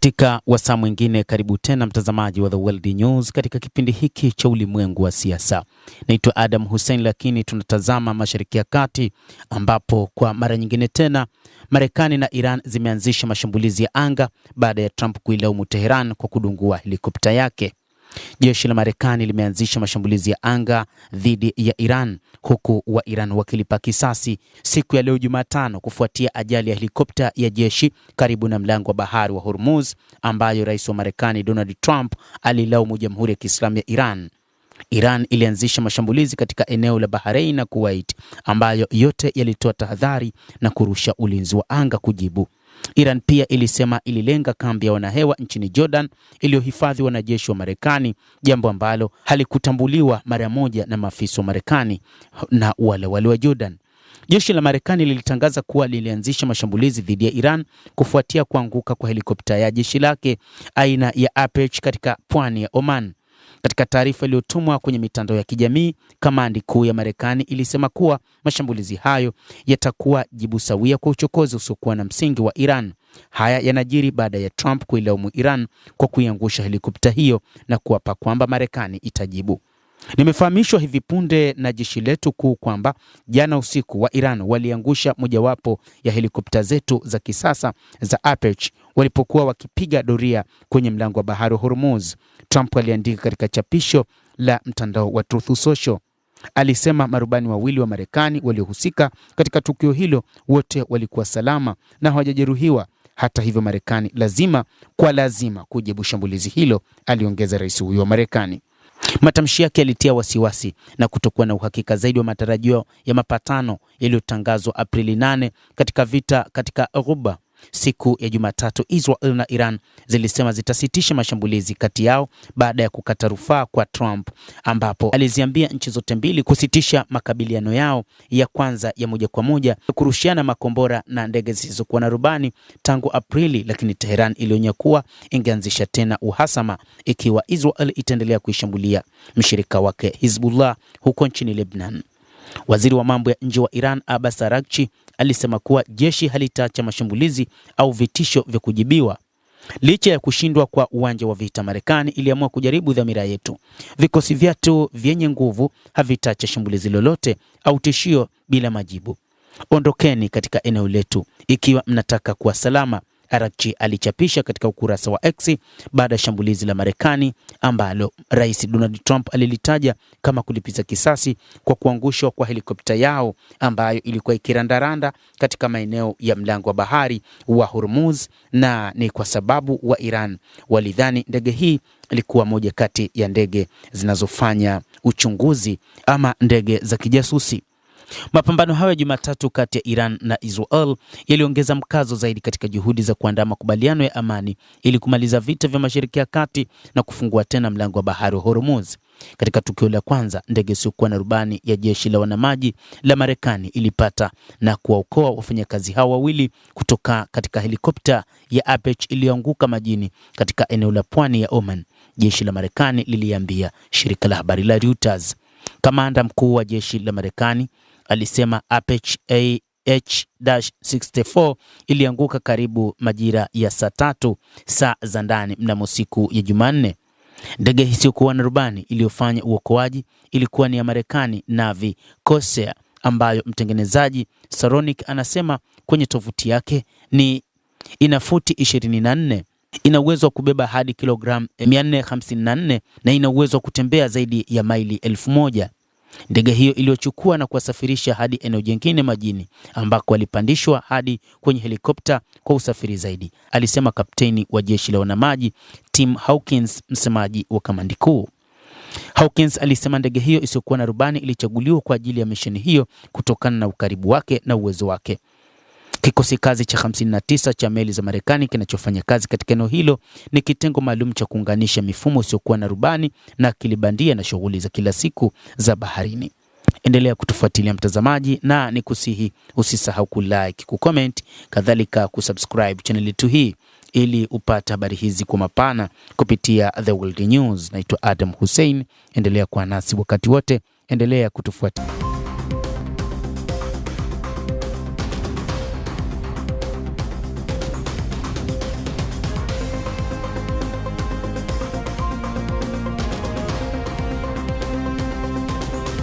Katika wasaa mwingine, karibu tena mtazamaji wa The World News katika kipindi hiki cha ulimwengu wa siasa. Naitwa Adam Hussein, lakini tunatazama Mashariki ya Kati ambapo kwa mara nyingine tena Marekani na Iran zimeanzisha mashambulizi ya anga baada ya Trump kuilaumu Tehran kwa kudungua helikopta yake. Jeshi la Marekani limeanzisha mashambulizi ya anga dhidi ya Iran, huku wa Iran wakilipa kisasi siku ya leo Jumatano kufuatia ajali ya helikopta ya jeshi karibu na mlango wa bahari wa Hormuz, ambayo rais wa Marekani Donald Trump alilaumu Jamhuri ya Kiislamu ya Iran. Iran ilianzisha mashambulizi katika eneo la Bahrain na Kuwait, ambayo yote yalitoa tahadhari na kurusha ulinzi wa anga kujibu. Iran pia ilisema ililenga kambi ya wanahewa nchini Jordan iliyohifadhi wanajeshi wa Marekani, jambo ambalo halikutambuliwa mara moja na maafisa wa Marekani na wale wa Jordan. Jeshi la Marekani lilitangaza kuwa lilianzisha mashambulizi dhidi ya Iran kufuatia kuanguka kwa helikopta ya jeshi lake aina ya Apache katika pwani ya Oman. Katika taarifa iliyotumwa kwenye mitandao ya kijamii, kamandi kuu ya Marekani ilisema kuwa mashambulizi hayo yatakuwa jibu sawia kwa uchokozi usiokuwa na msingi wa Iran. Haya yanajiri baada ya Trump kuilaumu Iran kwa kuiangusha helikopta hiyo na kuapa kwamba Marekani itajibu. Nimefahamishwa hivi punde na jeshi letu kuu kwamba jana usiku wa Iran waliangusha mojawapo ya helikopta zetu za kisasa za Apache walipokuwa wakipiga doria kwenye mlango wa bahari wa Hormuz, Trump aliandika katika chapisho la mtandao wa Truth Social. Alisema marubani wawili wa Marekani waliohusika katika tukio hilo wote walikuwa salama na hawajajeruhiwa. Hata hivyo, Marekani lazima kujibu shambulizi hilo, aliongeza rais huyo wa Marekani. Matamshi yake yalitia wasiwasi na kutokuwa na uhakika zaidi wa matarajio ya mapatano yaliyotangazwa Aprili 8 katika vita katika Ghuba. Siku ya Jumatatu, Israel na Iran zilisema zitasitisha mashambulizi kati yao baada ya kukata rufaa kwa Trump, ambapo aliziambia nchi zote mbili kusitisha makabiliano yao ya kwanza ya moja kwa moja kurushiana makombora na ndege zisizokuwa na rubani tangu Aprili, lakini Tehran ilionya kuwa ingeanzisha tena uhasama ikiwa Israel itaendelea kuishambulia mshirika wake Hezbollah huko nchini Lebanon. Waziri wa mambo ya nje wa Iran Abbas Araghchi alisema kuwa jeshi halitaacha mashambulizi au vitisho vya kujibiwa. Licha ya kushindwa kwa uwanja wa vita, Marekani iliamua kujaribu dhamira yetu. Vikosi vyetu vyenye nguvu havitaacha shambulizi lolote au tishio bila majibu. Ondokeni katika eneo letu ikiwa mnataka kuwa salama, Araghchi alichapisha katika ukurasa wa X baada ya shambulizi la Marekani ambalo Rais Donald Trump alilitaja kama kulipiza kisasi kwa kuangushwa kwa helikopta yao ambayo ilikuwa ikirandaranda katika maeneo ya mlango wa bahari wa Hormuz, na ni kwa sababu wa Iran walidhani ndege hii ilikuwa moja kati ya ndege zinazofanya uchunguzi ama ndege za kijasusi. Mapambano hayo ya Jumatatu kati ya Iran na Israel yaliongeza mkazo zaidi katika juhudi za kuandaa makubaliano ya amani ili kumaliza vita vya Mashariki ya Kati na kufungua tena mlango wa bahari wa Hormuz. Katika tukio la kwanza, ndege isiyokuwa na rubani ya jeshi la wanamaji la Marekani ilipata na kuwaokoa wafanyakazi hao wawili kutoka katika helikopta ya Apache iliyoanguka majini katika eneo la pwani ya Oman, jeshi la Marekani liliambia shirika la habari la Reuters. Kamanda mkuu wa jeshi la Marekani alisema Apache AH-64 ilianguka karibu majira ya saa 3 saa za ndani mnamo siku ya Jumanne. Ndege isiyokuwa na rubani iliyofanya uokoaji ilikuwa ni ya Marekani Navy Corsair, ambayo mtengenezaji Saronic anasema kwenye tovuti yake ina futi 24. Ina uwezo wa kubeba hadi kilogramu 454 na ina uwezo wa kutembea zaidi ya maili 1000. Ndege hiyo iliyochukua na kuwasafirisha hadi eneo jingine majini ambako walipandishwa hadi kwenye helikopta kwa usafiri zaidi, alisema kapteni wa jeshi la wanamaji Tim Hawkins, msemaji wa kamandi kuu. Hawkins alisema ndege hiyo isiyokuwa na rubani ilichaguliwa kwa ajili ya misheni hiyo kutokana na ukaribu wake na uwezo wake. Kikosi kazi cha 59 cha meli za Marekani kinachofanya kazi katika eneo hilo ni kitengo maalum cha kuunganisha mifumo isiyokuwa na rubani na akili bandia na shughuli za kila siku za baharini. Endelea kutufuatilia mtazamaji, na nikusihi usisahau kulike, kucomment, kadhalika kusubscribe channel yetu hii ili upate habari hizi kwa mapana kupitia The World News. Naitwa Adam Hussein, endelea kuwa nasi wakati wote, endelea kutufuatilia.